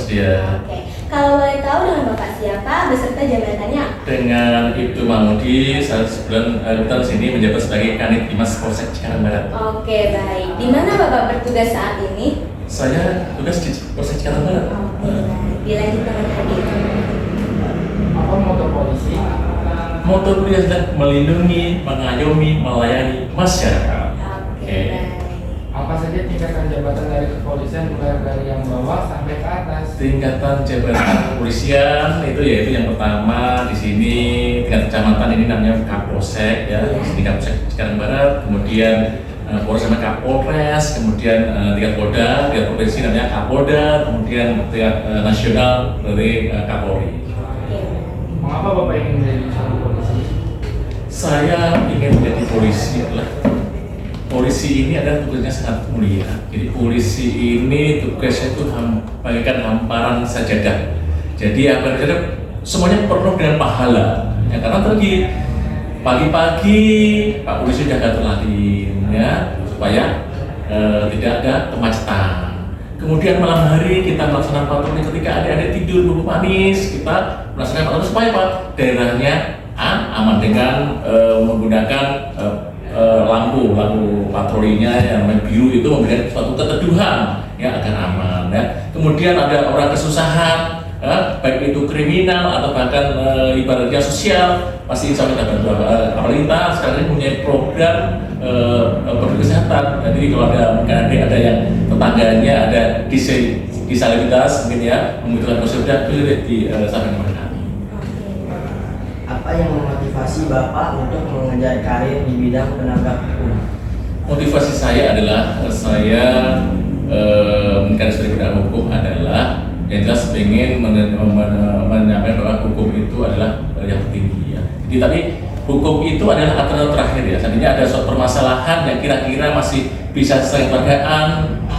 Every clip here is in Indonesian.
dia. Oke. Kalau boleh tahu dengan Bapak siapa beserta jabatannya? Dengan Ibtu Mahmudi, saya sebulan kita di sini menjabat sebagai Kanit Dimas Polsek Cikarang Barat. Oke, baik. Di mana Bapak bertugas saat ini? Saya tugas di Polsek Cikarang Barat. Oke, baik. Dilanjutkan tadi. Apa moto polisi? Moto polisi adalah melindungi, mengayomi, melayani masyarakat. Oke, baik. Apa saja tingkatan jabatan dari kepolisian mulai dari yang bawah sampai ke atas? Tingkatan jabatan kepolisian itu yaitu yang pertama di sini tingkat kecamatan ini namanya Kapolsek ya, di Kapolsek Cikarang Barat, kemudian Polres sama Kapolres, kemudian tingkat Polda, tingkat provinsi namanya Kapolda, kemudian tingkat nasional dari Kapolri. Oke. Mengapa Bapak ingin menjadi seorang polisi? Saya ingin menjadi polisi adalah polisi ini adalah tugasnya sangat mulia. Jadi polisi ini tugasnya itu bagaikan hamparan sajadah. Jadi apa saja semuanya penuh dengan pahala. Ya, karena tadi pagi-pagi Pak Polisi sudah terlatih ya supaya tidak ada kemacetan. Kemudian malam hari kita melaksanakan patroli ketika adik-adik tidur bubuk manis, kita melaksanakan patroli supaya Pak daerahnya aman dengan menggunakan lampu patrolinya yang biru itu memberikan suatu keteduhan ya agar aman ya. Kemudian ada orang kesusahan baik itu kriminal atau bahkan ibaratnya sosial, pasti insya Allah kita bantu. Apalagi kita sekarang ini punya program peduli kesehatan. Jadi kalau mungkin ada yang tetangganya ada disabilitas mungkin ya membutuhkan prosedur di samping kepada kami. Apa yang memotivasi Bapak untuk mengejar karir di bidang penegak hukum? Motivasi saya adalah saya mengenai sebagai penegak hukum adalah yang jelas ingin menyampaikan bahwa hukum itu adalah yang tertinggi ya. Jadi tapi hukum itu adalah aturan terakhir ya. Seandainya ada suatu permasalahan yang kira-kira masih bisa selesaikan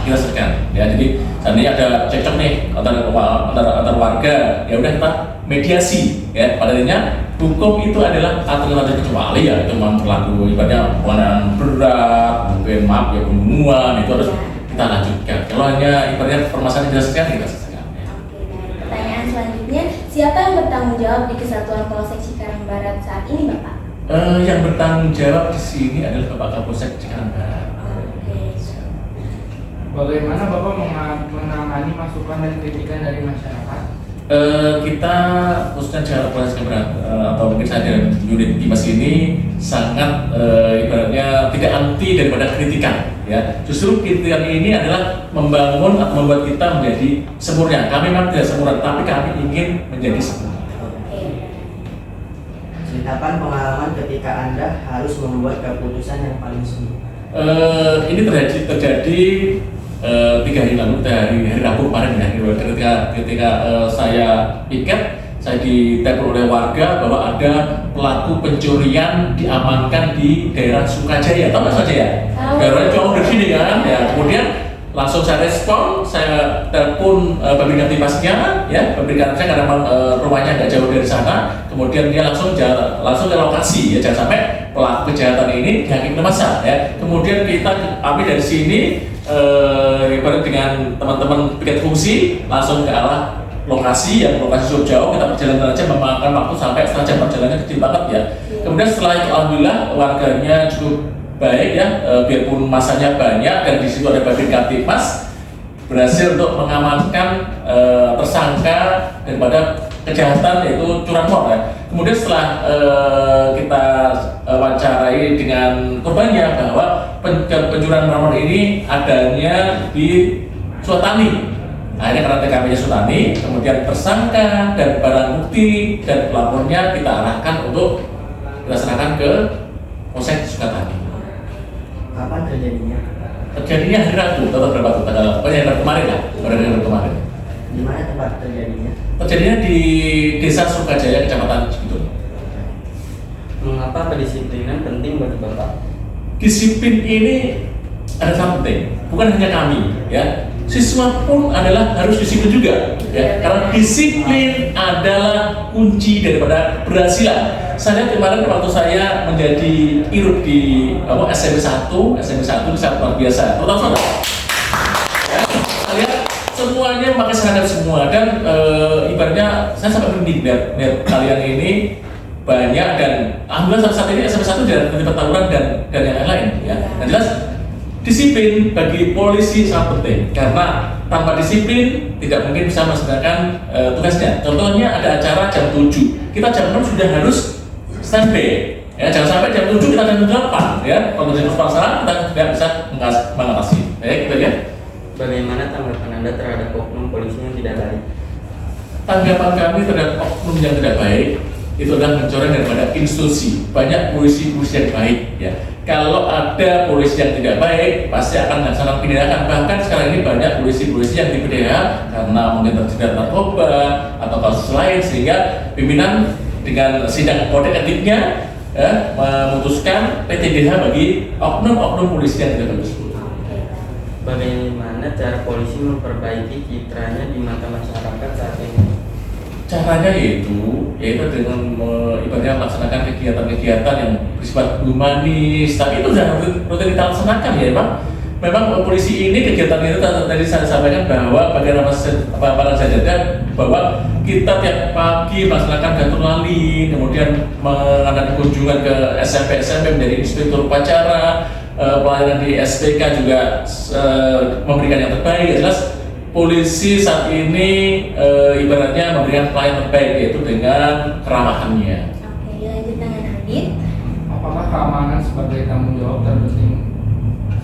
kita selesaikan ya. Jadi seandainya ada cekcok nih antar warga, ya udah kita mediasi ya. Padanya hukum itu adalah aturan kecuali ya itu memang berlaku ibaratnya pelanggaran berat, mungkin maaf ya pembunuhan itu harus kita lanjutkan. Kalau hanya ibaratnya permasalahan diselesaikan kita selesaikan. Pertanyaan selanjutnya, siapa yang bertanggung jawab di Kesatuan Polsek Cikarang Barat saat ini, Bapak? Yang bertanggung jawab di sini adalah Bapak Kapolsek Cikarang Barat. Bagaimana Bapak menangani masukan dan kritikan dari masyarakat? Kita khususnya Jakarta Polsek Barat atau mungkin saya dari unit Dimas ini sangat ibaratnya tidak anti daripada kritikan ya. Justru kritikan ini adalah membangun atau membuat kita menjadi sempurna. Kami memang tidak sempurna, tapi kami ingin menjadi sempurna. Ceritakan pengalaman ketika Anda harus membuat keputusan yang paling sulit. Ini terjadi 3 hari lalu, hari Rabu kemarin ya, ketika saya piket, saya ditelepon oleh warga bahwa ada pelaku pencurian diamankan di daerah Sukajaya. Tahu nggak Sukajaya? Daerah jauh dari sini kan. Ya, kemudian langsung saya respon, saya telepon pemberian tipasnya, ya pemberian saya karena memang rumahnya nggak jauh dari sana. Kemudian dia langsung ke lokasi, ya jangan sampai pelaku kejahatan ini dihakimi massa. Ya. Kemudian kami dari sini ibarat dengan teman-teman piket fungsi langsung ke arah lokasi yang lokasi cukup jauh, kita perjalanan aja memakan waktu sampai setengah jam perjalanannya kecil banget ya. Kemudian setelah itu alhamdulillah warganya cukup baik ya, biarpun masanya banyak dan di situ ada Babin Kamtibmas berhasil untuk mengamankan tersangka daripada kejahatan yaitu curanmor ya. Kemudian setelah kita wawancarai dengan korbannya bahwa pencurian curanmor ini adanya di Suatani. Akhirnya karena TKP-nya Sutani, kemudian tersangka dan barang bukti dan pelapornya kita arahkan untuk kita serahkan ke Polsek Sukatani. Kapan terjadinya? Terjadinya hari Rabu, atau berapa tuh? Pokoknya hari Rabu kemarin lah, hari Rabu kemarin. Di mana tempat terjadinya? Terjadinya di Desa Sukajaya, Kecamatan Cibitung. Mengapa kedisiplinan penting bagi Bapak? Disiplin ini ada sangat penting, bukan hanya kami ya. Siswa pun adalah harus disiplin juga ya. Karena disiplin adalah kunci daripada keberhasilan. Saya kemarin waktu saya menjadi irut di SMP 1 itu sangat luar biasa. Terutama ya, semuanya pakai seragam semua dan ibaratnya saya sampai merinding lihat kalian ini banyak dan alhamdulillah saat ini SMP 1 tidak terlibat tawuran dan yang lain ya. Yang jelas disiplin bagi polisi sangat penting karena tanpa disiplin tidak mungkin bisa melaksanakan tugasnya. Contohnya ada acara jam 7, kita jam 6 sudah harus standby. Ya, jangan sampai jam 7 kita jam 8 ya. Kalau terjadi permasalahan kita tidak bisa mengatasi. Baik, kita lihat. Bagaimana tanggapan Anda terhadap oknum polisi yang tidak baik? Tanggapan kami terhadap oknum yang tidak baik itu adalah mencoreng daripada institusi. Banyak polisi-polisi yang baik ya. Kalau ada polisi yang tidak baik pasti akan melaksanakan penindakan. Bahkan sekarang ini banyak polisi-polisi yang di PDH karena mungkin terjerat narkoba atau kasus lain sehingga pimpinan dengan sidang kode etiknya memutuskan PTDH bagi oknum-oknum polisi yang tidak bagus. Bagaimana cara polisi memperbaiki citranya di mata masyarakat saat ini? Caranya yaitu dengan ibaratnya melaksanakan kegiatan-kegiatan yang bersifat humanis, tapi itu sudah rutin kita laksanakan ya memang polisi ini kegiatan itu tadi saya sampaikan bahwa bagaimana para sajadah bahwa kita tiap pagi melaksanakan gatur lali, kemudian mengadakan kunjungan ke SMP menjadi inspektur upacara, pelayanan di SPK juga memberikan yang terbaik. Jelas polisi saat ini ibaratnya memberikan pelayanan terbaik yaitu dengan keramahannya. Oke, lanjut dengan Adit. Apakah keamanan sebagai tanggung jawab terpenting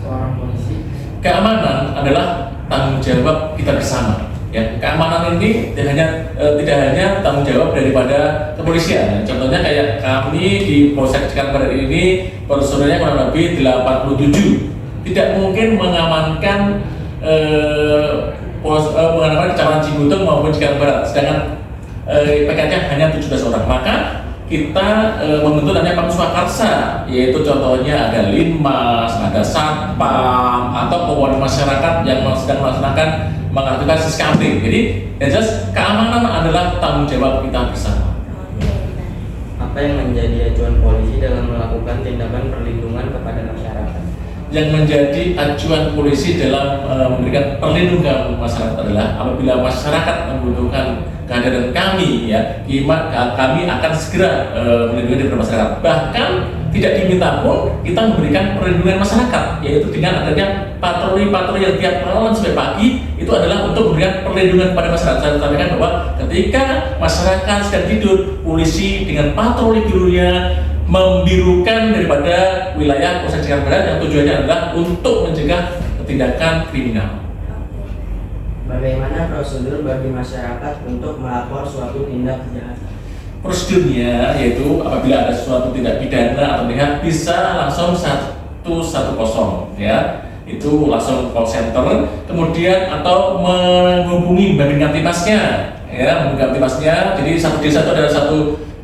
seorang polisi? Keamanan adalah tanggung jawab kita bersama. Ya, keamanan ini tidak hanya tanggung jawab daripada kepolisian. Contohnya kayak kami di Polsek Cikarang Barat ini personilnya kurang lebih 87. Tidak mungkin mengamankan Kecamatan Cibutung maupun Cikarang Barat, sedangkan PK-nya hanya 17 orang. Maka kita membentuk namanya Pamswakarsa, yaitu contohnya ada Linmas, ada Satpam, atau pewaris masyarakat yang sedang melaksanakan mengaktifkan siskambling. Jadi yang jelas keamanan adalah tanggung jawab kita bersama. Apa yang menjadi acuan polisi dalam melakukan tindakan perlindungan kepada masyarakat? Yang menjadi acuan polisi dalam memberikan perlindungan masyarakat adalah apabila masyarakat membutuhkan kehadiran kami, ya, kami akan segera melindungi daripada masyarakat. Bahkan tidak diminta pun kita memberikan perlindungan masyarakat, yaitu dengan adanya patroli-patroli yang tiap malam sampai pagi itu adalah untuk memberikan perlindungan kepada masyarakat. Saya sampaikan bahwa ketika masyarakat sedang tidur, polisi dengan patroli birunya membirukan daripada wilayah Polsek Cikarang Barat yang tujuannya adalah untuk mencegah tindakan kriminal. Bagaimana prosedur bagi masyarakat untuk melapor suatu tindak kejahatan? Prosedurnya yaitu apabila ada suatu tindak pidana atau tindak bisa langsung 110 ya, itu langsung call center, kemudian atau menghubungi Babin Kamtipmasnya ya, Babin Kamtipmasnya. Jadi satu desa itu ada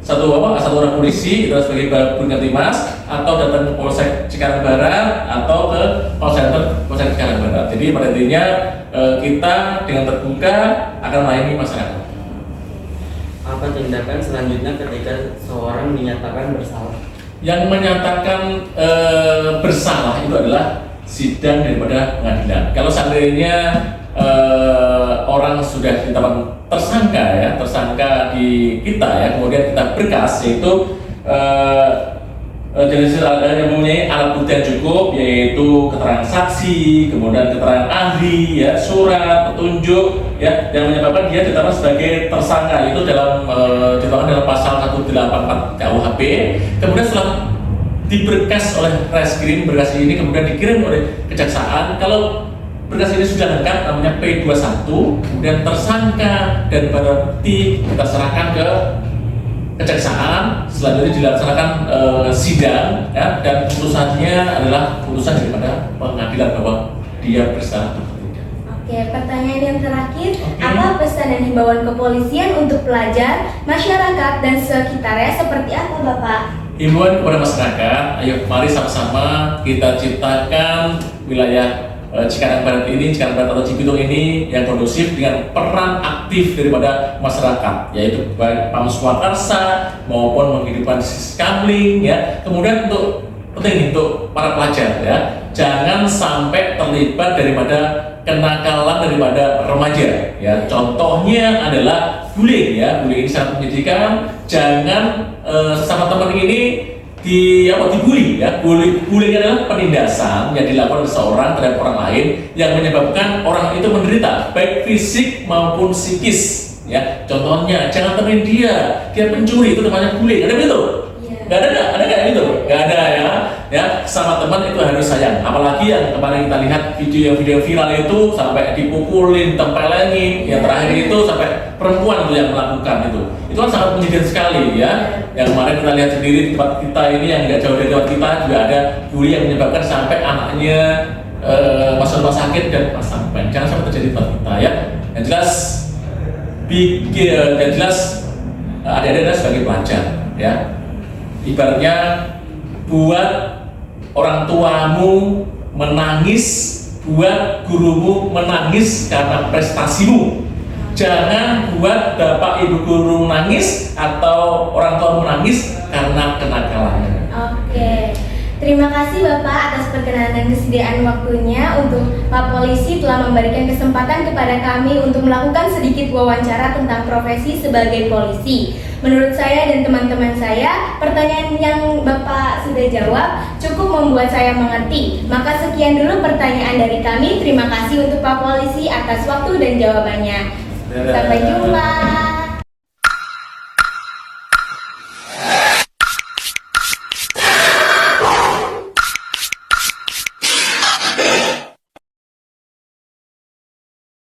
satu orang polisi itu sebagai Babin Kamtipmas, atau datang ke Polsek Cikarang Barat atau ke call center Polsek Cikarang Barat. Jadi pada intinya kita dengan terbuka akan melayani masyarakat. Apa tindakan selanjutnya ketika seorang dinyatakan bersalah? Yang menyatakan bersalah itu adalah sidang daripada pengadilan. Kalau seandainya orang sudah ditetapkan tersangka di kita ya, kemudian kita berkas, yaitu jenis yang mempunyai alat bukti yang cukup, yaitu keterangan saksi, kemudian keterangan ahli, ya, surat petunjuk, ya, yang menyebabkan dia ditetapkan sebagai tersangka, itu ditetapkan dalam pasal 184 KUHP. Kemudian setelah diberkas oleh Reskrim, berkas ini kemudian dikirim oleh Kejaksaan. Kalau berkas ini sudah lengkap, namanya P21, kemudian tersangka dan barang bukti kita serahkan ke Kejaksaan. Selanjutnya dilaksanakan sidang, ya, dan putusannya adalah putusan daripada pengadilan bahwa dia bersalah atau tidak. Oke, pertanyaan yang terakhir, apa pesan dan himbauan kepolisian untuk pelajar, masyarakat, dan sekitarnya seperti apa, Bapak? Himbauan kepada masyarakat, ayo mari sama-sama kita ciptakan wilayah Cikarang Barat ini, Cikarang Barat atau Cibitung ini yang kondusif dengan peran aktif daripada masyarakat, yaitu baik Pamswakarsa maupun menghidupkan siskambling, ya. Kemudian untuk para pelajar, ya, jangan sampai terlibat daripada kenakalan daripada remaja ya. Contohnya adalah bullying ya. Bullying ini sangat menyedihkan. Jangan sesama teman ini dibully ya. Bullying adalah penindasan yang dilakukan oleh seseorang terhadap orang lain yang menyebabkan orang itu menderita baik fisik maupun psikis ya. Contohnya jangan temenin dia pencuri, itu namanya bullying. Ada begitu? Gak ada kayak gitu? Gak ada ya. Sama teman itu harus sayang. Apalagi yang kemarin kita lihat video viral itu sampai dipukulin, tempelengin. Yang terakhir itu sampai perempuan itu yang melakukan itu. Itu kan sangat menyedihkan sekali ya. Yang kemarin kita lihat sendiri di tempat kita ini yang tidak jauh dari tempat kita juga ada bully yang menyebabkan sampai anaknya masuk rumah sakit dan pasang pen. Jangan sampai terjadi di tempat kita ya. Yang jelas adik-adik sebagai pelajar ya. Ibaratnya buat orang tuamu menangis, buat gurumu menangis karena prestasimu. Jangan buat bapak ibu guru menangis atau orang tua menangis karena kenakalannya. Oke. Terima kasih Bapak atas perkenan dan kesediaan waktunya untuk Pak Polisi telah memberikan kesempatan kepada kami untuk melakukan sedikit wawancara tentang profesi sebagai polisi. Menurut saya dan teman-teman saya, pertanyaan yang Bapak sudah jawab cukup membuat saya mengerti. Maka sekian dulu pertanyaan dari kami. Terima kasih untuk Pak Polisi atas waktu dan jawabannya. Sampai jumpa.